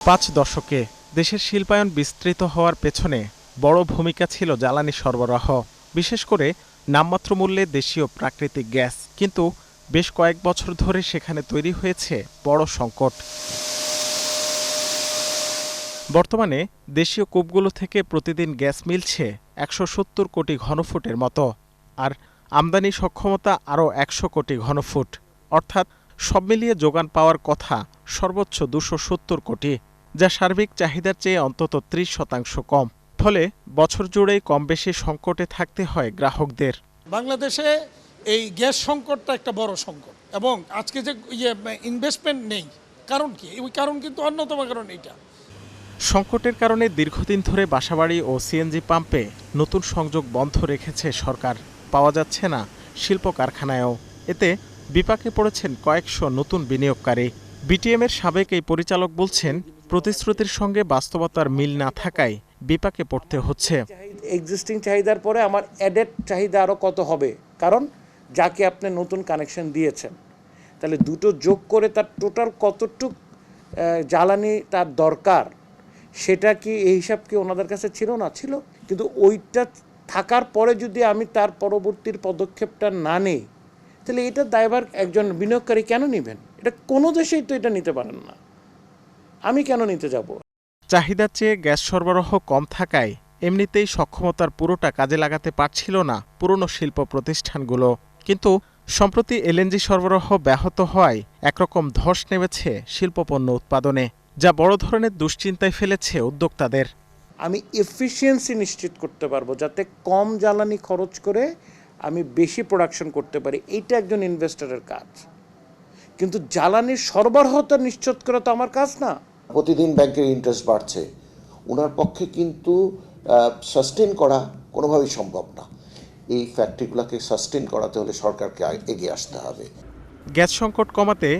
পাঁচ দশকে দেশের শিল্পায়ন বিস্তৃত হওয়ার পেছনে বড় ভূমিকা ছিল জ্বালানি সরবরাহ, বিশেষ করে নামমাত্র মূল্যে দেশীয় প্রাকৃতিক গ্যাস। কিন্তু বেশ কয়েক বছর ধরে সেখানে তৈরি হয়েছে বড় সংকট। বর্তমানে দেশীয় কূপগুলো থেকে প্রতিদিন গ্যাস মিলছে ১৭০ কোটি ঘনফুটের মতো, আর আমদানি সক্ষমতা আরও ১০০ কোটি ঘনফুট। অর্থাৎ সব মিলিয়ে যোগান পাওয়ার কথা সর্বোচ্চ ২৭০ কোটি, যা সার্বিক চাহিদার চেয়ে অন্তত ৩০% কম। ফলে বছর জুড়েই কম বেশি সংকটে থাকতে হয় গ্রাহকদের। বাংলাদেশে এই গ্যাস সংকটটা একটা বড় সংকট, এবং আজকে যে ইনভেস্টমেন্ট নেই, কারণ কি? ওই কারণ কিন্তু অন্যতম কারণ এইটা। সংকটের কারণে দীর্ঘদিন ধরে বাসাবাড়ি ও সিএনজি পাম্পে নতুন সংযোগ বন্ধ রেখেছে সরকার। পাওয়া যাচ্ছে না শিল্প কারখানায়ও। এতে বিপাকে পড়েছেন কয়েকশো নতুন বিনিয়োগকারী। বিটিএমের সাবেক এই পরিচালক বলছেন, প্রতিশ্রুতির সঙ্গে বাস্তবতার মিল না থাকায় বিপাকে পড়তে হচ্ছে। এক্সিস্টিং চাহিদার পরে আমার অ্যাডেড চাহিদা আরও কত হবে, কারণ যাকে আপনি নতুন কানেকশন দিয়েছেন, তাহলে দুটো যোগ করে তার টোটাল কতটুক জ্বালানি তার দরকার, সেটা কি এই হিসাব কি ওনাদের কাছে ছিল? না ছিল। কিন্তু ওইটা থাকার পরে যদি আমি তার পরবর্তীর পদক্ষেপটা না নেই, তাহলে এটার দায়ভার একজন বিনিয়োগকারী কেন নেবেন? এটা কোনো দেশেই তো এটা নিতে পারেন না, আমি কেন নিতে যাব? চাহিদার চেয়ে গ্যাস সরবরাহ কম থাকায় এমনিতেই সক্ষমতার পুরোটা কাজে লাগাতে পারছিল না পুরনো শিল্প প্রতিষ্ঠানগুলো। কিন্তু সম্প্রতি এলএনজি সরবরাহ ব্যাহত হওয়ায় একরকম ধস নেমেছে শিল্পপণ্য উৎপাদনে, যা বড় ধরনের দুশ্চিন্তায় ফেলেছে উদ্যোক্তাদের। আমি এফিসিয়েন্সি নিশ্চিত করতে পারবো, যাতে কম জ্বালানি খরচ করে আমি বেশি প্রোডাকশন করতে পারি, এইটা একজন ইনভেস্টরের কাজ। কিন্তু জ্বালানির সরবরাহটা নিশ্চিত করা তো আমার কাজ না। প্রতিদিন ব্যাংকের ইন্টারেস্ট বাড়ছে, ওনার পক্ষে কিন্তু সাস্টেন করা কোনোভাবেই সম্ভব না। এই ফ্যাক্টরিগুলোকে সাস্টেন করাতে হলে সরকারকে এগিয়ে আসতে হবে। গ্যাস সংকট কমাতে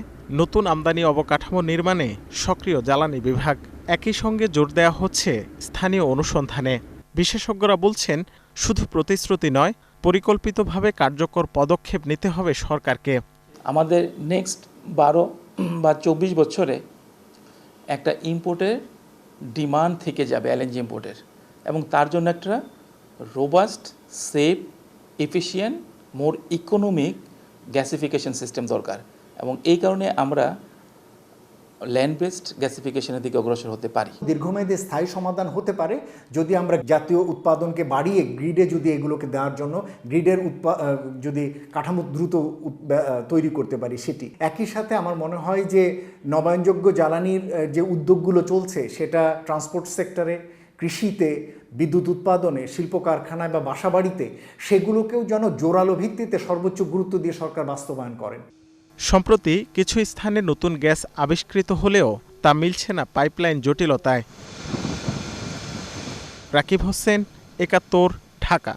নতুন আমদানি অবকাঠামো নির্মাণে সক্রিয় জ্বালানি বিভাগ। একই সঙ্গে জোর দেওয়া হচ্ছে স্থানীয় অনুসন্ধানে। বিশেষজ্ঞরা বলছেন, শুধু প্রতিশ্রুতি নয়, পরিকল্পিতভাবে কার্যকর পদক্ষেপ নিতে হবে সরকারকে। আমাদের নেক্সট 12 বা 24 বছরে একটা ইম্পোর্টের ডিমান্ড থেকে যাবে, এলএনজি ইম্পোর্টের, এবং তার জন্য একটা রোবাস্ট, সেফ, এফিশিয়েন্ট, মোর ইকোনমিক গ্যাসিফিকেশন সিস্টেম দরকার। এবং এই কারণে আমরা ল্যান্ড বেসড গ্যাসিফিকেশনের দিকে অগ্রসর হতে পারি। দীর্ঘমেয়াদী স্থায়ী সমাধান হতে পারে যদি আমরা জাতীয় উৎপাদনকে বাড়িয়ে গ্রিডে যদি এগুলোকে দেওয়ার জন্য গ্রিডের যদি কাঠামো দ্রুত তৈরি করতে পারি সেটি। একই সাথে আমার মনে হয় যে নবায়নযোগ্য জ্বালানির যে উদ্যোগগুলো চলছে, সেটা ট্রান্সপোর্ট সেক্টরে, কৃষিতে, বিদ্যুৎ উৎপাদনে, শিল্প কারখানায় বা বাসাবাড়িতে, সেগুলোকেও যেন জোরালো ভিত্তিতে সর্বোচ্চ গুরুত্ব দিয়ে সরকার বাস্তবায়ন করেন। সম্প্রতি কিছু স্থানে নতুন গ্যাস আবিষ্কৃত হলেও তা মিলছে না পাইপলাইন জটিলতায়। রাকিব হোসেন, ৭১, ঢাকা।